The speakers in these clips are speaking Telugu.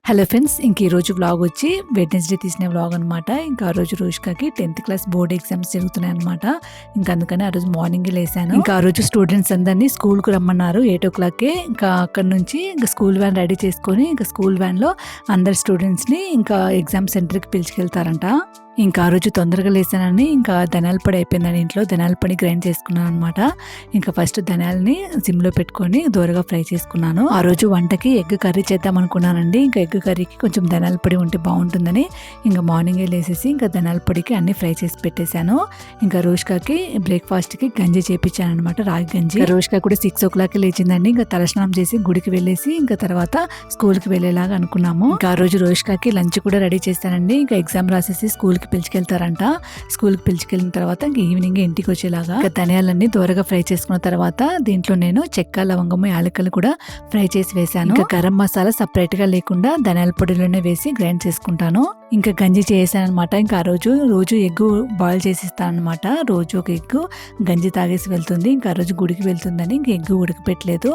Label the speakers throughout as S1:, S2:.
S1: హలో ఫ్రెండ్స్, ఇంక ఈరోజు వ్లాగ్ వచ్చి వెడ్నెస్డే తీసిన వ్లాగ్ అనమాట. ఇంకా ఆ రోజు రోష్కాకి 10th క్లాస్ బోర్డ్ ఎగ్జామ్స్ జరుగుతున్నాయి అనమాట. ఇంకా అందుకని ఆ రోజు మార్నింగ్ లేసాను. ఇంకా ఆ రోజు స్టూడెంట్స్ అందరినీ స్కూల్కి రమ్మన్నారు 8 o'clockకే. ఇంకా అక్కడ నుంచి ఇంకా స్కూల్ వ్యాన్ రెడీ చేసుకొని ఇంకా స్కూల్ వ్యాన్లో అందరు స్టూడెంట్స్ని ఇంకా ఎగ్జామ్ సెంటర్కి పిలుచుకెళ్తారంట. ఇంకా ఆ రోజు తొందరగా లేసానని ఇంకా ధనియాల పొడి అయిపోయిందని ఇంట్లో ధనియాల పొడి గ్రైండ్ చేసుకున్నాను అనమాట. ఇంకా ఫస్ట్ ధనియాలని సిమ్లో పెట్టుకొని దూరగా ఫ్రై చేసుకున్నాను. ఆ రోజు వంటకి ఎగ్ కర్రీ చేద్దాం అనుకున్నానండి. ఇంకా ఎగ్ కర్రీకి కొంచెం ధనియాల పొడి ఉంటే బాగుంటుందని ఇంకా మార్నింగే లేసేసి ఇంకా ధనియాల పొడికి అన్ని ఫ్రై చేసి పెట్టేశాను. ఇంకా రోష్కాకి బ్రేక్ఫాస్ట్కి గంజి చేపించాను అనమాట, రాగి గంజి. రోష్కా కూడా 6 o'clockకి లేచిందండి. ఇంకా తలస్నానం చేసి గుడికి వెళ్ళేసి ఇంకా తర్వాత స్కూల్కి వెళ్ళేలాగా అనుకున్నాము. ఇంకా ఆ రోజు రోష్కాకి లంచ్ కూడా రెడీ చేశానండి. ఇంకా ఎగ్జామ్ రాసేసి స్కూల్కి పిలుచుకెళ్తారంట. స్కూల్కి పిలుచుకెళ్ళిన తర్వాత ఇంకా ఈవినింగ్ ఇంటికి వచ్చేలాగా ధనియాలన్నీ దూరగా ఫ్రై చేసుకున్న తర్వాత దీంట్లో నేను చెక్క, లవంగము, యాలకులు కూడా ఫ్రై చేసి వేసాను. ఇంకా గరం మసాలా సపరేట్ గా లేకుండా ధనియాల పొడిలోనే వేసి గ్రైండ్ చేసుకుంటాను. ఇంకా గంజి చేసాను అనమాట. ఇంకా ఆ రోజు ఎగ్ బాయిల్ చేసిస్తాను అనమాట. రోజు ఒక ఎగ్ గంజి తాగేసి వెళ్తుంది. ఇంకా ఆ రోజు గుడికి వెళ్తుందని ఇంకా ఎగ్ ఉడకపెట్టలేదు.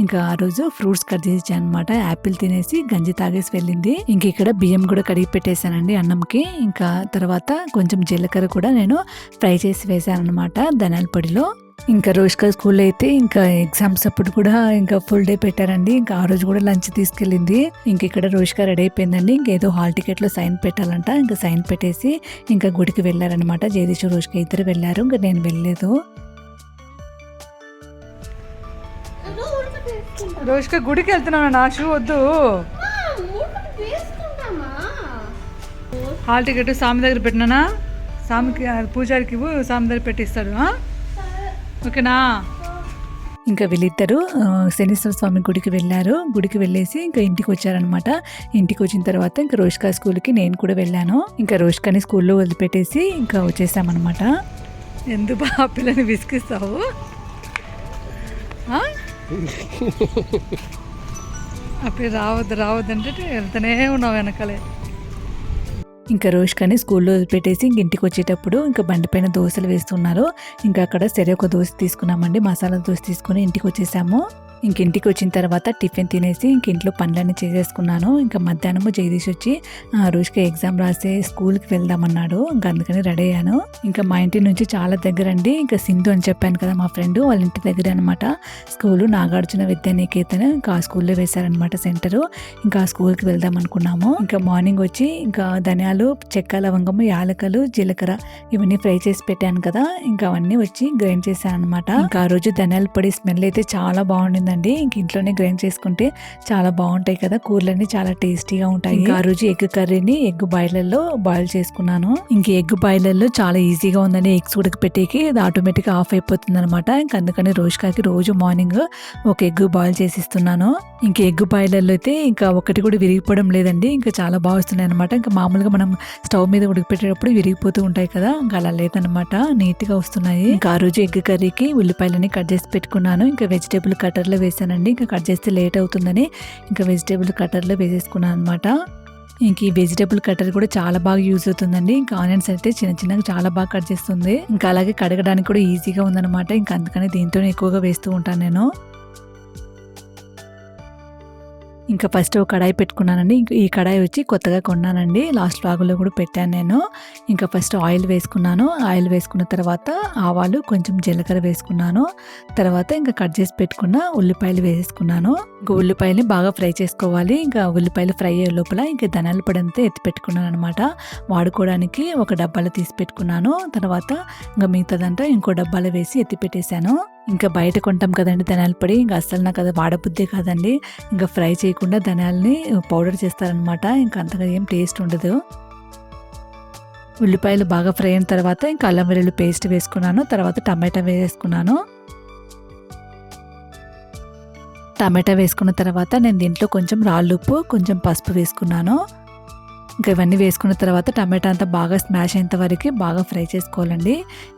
S1: ఇంకా ఆ రోజు ఫ్రూట్స్ కట్ చేసి ఇచ్చాను అనమాట. యాపిల్ తినేసి గంజి తాగేసి వెళ్ళింది. ఇంక ఇక్కడ బియ్యం కూడా కడిగి పెట్టేశానండి అన్నంకి. ఇంకా తర్వాత కొంచెం జీలకర్ర కూడా నేను ఫ్రై చేసి వేసాను అనమాట ధనియాల పొడిలో. ఇంకా రోష్కా స్కూల్లో అయితే ఇంకా ఎగ్జామ్స్ అప్పుడు కూడా ఇంకా ఫుల్ డే పెట్టారండి. ఇంకా ఆ రోజు కూడా లంచ్ తీసుకెళ్ళింది. ఇంక ఇక్కడ రోష్కా రెడీ అయిపోయిందండి. ఇంకేదో హాల్ టికెట్ లో సైన్ పెట్టాలంట. ఇంకా సైన్ పెట్టేసి ఇంకా గుడికి వెళ్ళారనమాట. జగదీష్, రోష్కా ఇద్దరు వెళ్ళారు. ఇంకా నేను వెళ్ళలేదు. రోష్కా గుడికి వెళ్తున్నాను, నా షూ వద్దు. హాల్ టికెట్ స్వామి దగ్గర పెట్టినానా? స్వామికి పూజారికి స్వామి దగ్గర పెట్టిస్తాడు, ఓకేనా? ఇంకా వీళ్ళిద్దరు శనీశ్వర స్వామి గుడికి వెళ్ళారు. గుడికి వెళ్ళేసి ఇంకా ఇంటికి వచ్చారనమాట. ఇంటికి వచ్చిన తర్వాత ఇంకా రోష్కా స్కూల్కి నేను కూడా వెళ్ళాను. ఇంకా రోష్కాని స్కూల్లో వదిలిపెట్టేసి ఇంకా వచ్చేసామన్నమాట. ఎందుకు ఆ పిల్లని విసిగిస్తావు? ఆ పిల్ల రావద్దంటే వెళ్తూనే ఉన్నావు వెనకాలే. ఇంకా రోష్కాని స్కూల్లో వదిలిపెట్టేసి ఇంక ఇంటికి వచ్చేటప్పుడు ఇంకా బండిపైన దోశలు వేస్తున్నారు. ఇంకా అక్కడ సరే ఒక దోశ తీసుకున్నామండి, మసాలా దోశ తీసుకుని ఇంటికి వచ్చేసాము. ఇంటికి వచ్చిన తర్వాత టిఫిన్ తినేసి ఇంట్లో పనులన్నీ చేసేసుకున్నాను. ఇంకా మధ్యాహ్నము జగదీష్ వచ్చి రోష్కా ఎగ్జామ్ రాసే స్కూల్కి వెళ్దామన్నాడు. ఇంకా అందుకని రెడీ అయ్యాను. ఇంకా మా ఇంటి నుంచి చాలా దగ్గర అండి. ఇంకా సింధు అని చెప్పాను కదా, మా ఫ్రెండ్ వాళ్ళ ఇంటి దగ్గర అనమాట స్కూలు. నాగార్జున విద్యానికేతన్. ఇంకా ఆ స్కూల్లో వేశారనమాట సెంటరు. ఇంకా ఆ స్కూల్కి వెళ్దాం అనుకున్నాము. ఇంకా మార్నింగ్ వచ్చి ఇంకా ధనియాలు, చెక్క, లవంగము, యాలకలు, జీలకర్ర ఇవన్నీ ఫ్రై చేసి పెట్టాను కదా. ఇంకా అవన్నీ వచ్చి గ్రైండ్ చేశాను అనమాట. ఇంకా ఆ రోజు ధనియాల పొడి స్మెల్ అయితే చాలా బాగుండింది. ఇంక ఇంట్లోనే గ్రైండ్ చేసుకుంటే చాలా బాగుంటాయి కదా, కూరలన్నీ చాలా టేస్టీగా ఉంటాయి. ఇంకా ఆ రోజు ఎగ్ కర్రీని ఎగ్ బాయిలర్లో బాయిల్ చేసుకున్నాను. ఇంక ఎగ్ బాయిలర్లో చాలా ఈజీగా ఉందండి. ఎగ్స్ ఉడకపెట్టేకి అది ఆటోమేటిక్గా ఆఫ్ అయిపోతుంది అనమాట. ఇంక అందుకని రోష్కాకి రోజు మార్నింగ్ ఒక ఎగ్ బాయిల్ చేసిస్తున్నాను. ఇంక ఎగ్ బాయిలర్లో అయితే ఇంకా ఒకటి కూడా విరిగిపోవడం లేదండి. ఇంకా చాలా బాగా వస్తున్నాయి అనమాట. ఇంకా మామూలుగా మనం స్టవ్ మీద ఉడకపెట్టేటప్పుడు విరిగిపోతూ ఉంటాయి కదా, ఇంకా అలా లేదనమాట, నీట్గా వస్తున్నాయి. ఇంకా ఆ రోజు ఎగ్ కర్రీకి ఉల్లిపాయలని కట్ చేసి పెట్టుకున్నాను. ఇంకా వెజిటేబుల్ కట్టర్లో వేసానండి. ఇంకా కట్ చేస్తే లేట్ అవుతుందని ఇంకా వెజిటేబుల్ కట్టర్లో వేసేసుకున్నాను అనమాట. ఇంక ఈ వెజిటేబుల్ కట్టర్ కూడా చాలా బాగా యూజ్ అవుతుందండి. ఇంకా ఆనియన్స్ అయితే చిన్న చిన్నగా చాలా బాగా కట్ చేస్తుంది. ఇంకా అలాగే కడగడానికి కూడా ఈజీగా ఉందన్నమాట. ఇంకా అందుకని దీంతోనే ఎక్కువగా వేస్తూ ఉంటాను నేను. ఇంకా ఫస్ట్ ఒక కడాయి పెట్టుకున్నానండి. ఈ కడాయి వచ్చి కొత్తగా కొన్నానండి, లాస్ట్ వ్లాగ్లో కూడా పెట్టాను నేను. ఇంకా ఫస్ట్ ఆయిల్ వేసుకున్నాను. ఆయిల్ వేసుకున్న తర్వాత ఆవాలు, కొంచెం జీలకర్ర వేసుకున్నాను. తర్వాత ఇంకా కట్ చేసి పెట్టుకున్న ఉల్లిపాయలు వేసేసుకున్నాను. ఇంకా ఉల్లిపాయలని బాగా ఫ్రై చేసుకోవాలి. ఇంకా ఉల్లిపాయలు ఫ్రై అయ్యే లోపల ఇంకా ధనియాల పొడి అంతా ఎత్తి పెట్టుకున్నాను అనమాట. వాడుకోవడానికి ఒక డబ్బాలో తీసి పెట్టుకున్నాను. తర్వాత ఇంకా మిగతాదంతా ఇంకో డబ్బాలో వేసి ఎత్తి పెట్టేశాను. ఇంకా బయట కొంటాం కదండి ధనియాల పొడి, ఇంకా అస్సలు నాకు అది వాడబుద్దే కాదండి. ఇంకా ఫ్రై చేయకుండా ధనియాలని పౌడర్ చేస్తారనమాట. ఇంకా అంతగా ఏం టేస్ట్ ఉండదు. ఉల్లిపాయలు బాగా ఫ్రై అయిన తర్వాత ఇంకా అల్లం వెల్లుల్లి పేస్ట్ వేసుకున్నాను. తర్వాత టమాటా వేసుకున్నాను. టమాటా వేసుకున్న తర్వాత నేను దీంట్లో కొంచెం రాళ్ళుప్పు, కొంచెం పసుపు వేసుకున్నాను. ఇంకా ఇవన్నీ వేసుకున్న తర్వాత టమాటా అంతా బాగా స్మాష్ అయ్యేంత వరకు బాగా ఫ్రై చేసుకోవాలండి.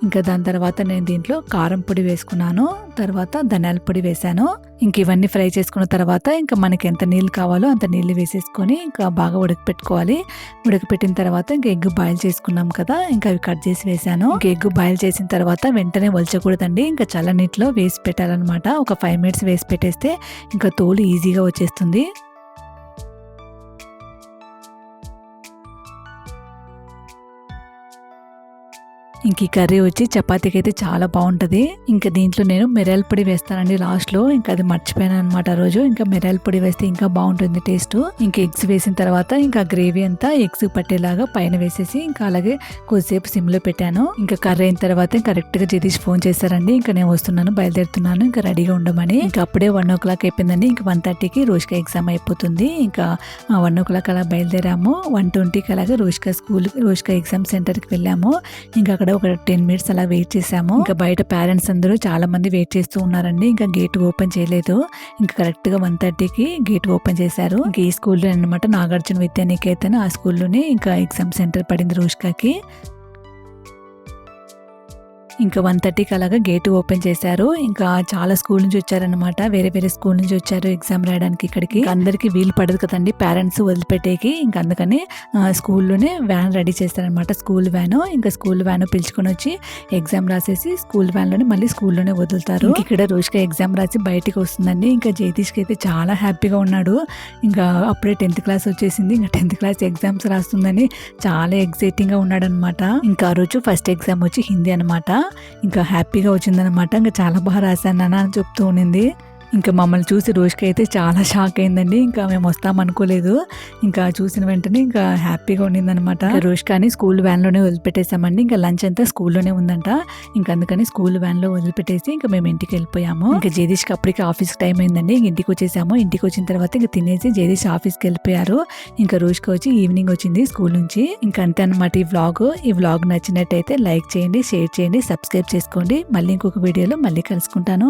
S1: ఇంకా దాని తర్వాత నేను దీంట్లో కారం పొడి వేసుకున్నాను. తర్వాత ధనియాల పొడి వేసాను. ఇంక ఇవన్నీ ఫ్రై చేసుకున్న తర్వాత ఇంకా మనకి ఎంత నీళ్ళు కావాలో అంత నీళ్ళు వేసేసుకొని ఇంకా బాగా ఉడకపెట్టుకోవాలి. ఉడకపెట్టిన తర్వాత ఇంకా ఎగ్ బాయిల్ చేసుకున్నాం కదా, ఇంకా అవి కట్ చేసి వేసాను. ఇంకా ఎగ్ బాయిల్ చేసిన తర్వాత వెంటనే వలచకూడదండి, ఇంకా చల్ల నీటిలో వేసి పెట్టాలన్నమాట. ఒక 5 minutes వేసి పెట్టేస్తే ఇంకా తోలు ఈజీగా వచ్చేస్తుంది. ఇంక ఈ కర్రీ వచ్చి చపాతీకి అయితే చాలా బాగుంటది. ఇంకా దీంట్లో నేను మిరియాల పొడి వేస్తానండి లాస్ట్ లో. ఇంకా అది మర్చిపోయాను అనమాట ఆ రోజు. ఇంకా మిరియాల పొడి వేస్తే ఇంకా బాగుంటుంది టేస్ట్. ఇంకా ఎగ్స్ వేసిన తర్వాత ఇంకా గ్రేవీ అంతా ఎగ్స్ పట్టేలాగా పైన వేసేసి ఇంకా అలాగే కొద్దిసేపు సిమ్ లో పెట్టాను. ఇంకా కర్రీ అయిన తర్వాత కరెక్ట్ గా జగదీష్ ఫోన్ చేశారండి. ఇంకా నేను వస్తున్నాను, బయలుదేరుతున్నాను, ఇంకా రెడీగా ఉండమని. ఇంకా అప్పుడే 1 o'clock అయిపోయిందండి. ఇంకా 1:30కి రోష్క ఎగ్జామ్ అయిపోతుంది. ఇంకా 1 o'clock అలా బయలుదేరాము. 1:20కి అలాగే రోష్క ఎగ్జామ్ సెంటర్ కి వెళ్ళాము. ఇంకా అక్కడ ఒక 10 minutes అలా వెయిట్ చేసాము. ఇంకా బయట పేరెంట్స్ అందరూ చాలా మంది వెయిట్ చేస్తూ ఉన్నారండి. ఇంకా గేట్ ఓపెన్ చేయలేదు. ఇంకా కరెక్ట్ గా 1:30కి గేట్ ఓపెన్ చేశారు. ఇంకా ఈ స్కూల్లో అనమాట నాగార్జున విద్యానికేతన్, ఆ స్కూల్లోనే ఇంకా ఎగ్జామ్ సెంటర్ పడింది రోష్కకి. ఇంకా 1:30కి అలాగా గేట్ ఓపెన్ చేశారు. ఇంకా చాలా స్కూల్ నుంచి వచ్చారనమాట, వేరే వేరే స్కూల్ నుంచి వచ్చారు ఎగ్జామ్ రాయడానికి ఇక్కడికి. అందరికి వీలు పడదు కదండి పేరెంట్స్ వదిలిపెట్టేకి. ఇంకా అందుకని స్కూల్లోనే వ్యాన్ రెడీ చేస్తారనమాట, స్కూల్ వ్యాన్. ఇంకా స్కూల్ వ్యాన్ పిలుచుకొని వచ్చి ఎగ్జామ్ రాసేసి స్కూల్ వ్యాన్ లోనే మళ్ళీ స్కూల్లోనే వదులుతారు. ఇక్కడ రోష్క ఎగ్జామ్ రాసి బయటికి వస్తుందండి. ఇంకా జగదీష్కి అయితే చాలా హ్యాపీగా ఉన్నాడు. ఇంకా అప్పుడే 10th క్లాస్ వచ్చేసింది. ఇంకా 10th క్లాస్ ఎగ్జామ్స్ రాస్తుందని చాలా ఎక్సైటింగ్ గా ఉన్నాడు అనమాట. ఇంకా ఆ రోజు ఫస్ట్ ఎగ్జామ్ వచ్చి హిందీ అనమాట. ఇంకా హ్యాపీగా వచ్చిందనమాట. ఇంకా చాలా బాగా రాశాను అని చెప్తూ ఉండింది. ఇంకా మమ్మల్ని చూసి రోష్క అయితే చాలా షాక్ అయిందండి. ఇంకా మేము వస్తాం అనుకోలేదు. ఇంకా చూసిన వెంటనే ఇంకా హ్యాపీగా ఉండిందనమాట. రోష్కని స్కూల్ వ్యాన్ లోనే వదిలిపెట్టేసామండి. ఇంకా లంచ్ అంతా స్కూల్లోనే ఉందంట. ఇంకా అందుకని స్కూల్ వ్యాన్ లో వదిలిపెట్టేసి ఇంకా మేము ఇంటికి వెళ్ళిపోయాము. ఇంకా జగదీష్కి అప్పటికి ఆఫీస్ టైం అయిందండి. ఇంటికి వచ్చేసాము. ఇంటికి వచ్చిన తర్వాత ఇంకా తినేసి జగదీష్ ఆఫీస్కి వెళ్ళిపోయారు. ఇంకా రోష్క వచ్చి ఈవినింగ్ వచ్చింది స్కూల్ నుంచి. ఇంకా అంతే అనమాట ఈ వ్లాగ్ నచ్చినట్టయితే లైక్ చేయండి, షేర్ చేయండి, సబ్స్క్రైబ్ చేసుకోండి. మళ్ళీ ఇంకొక వీడియోలో మళ్ళీ కలుసుకుంటాను.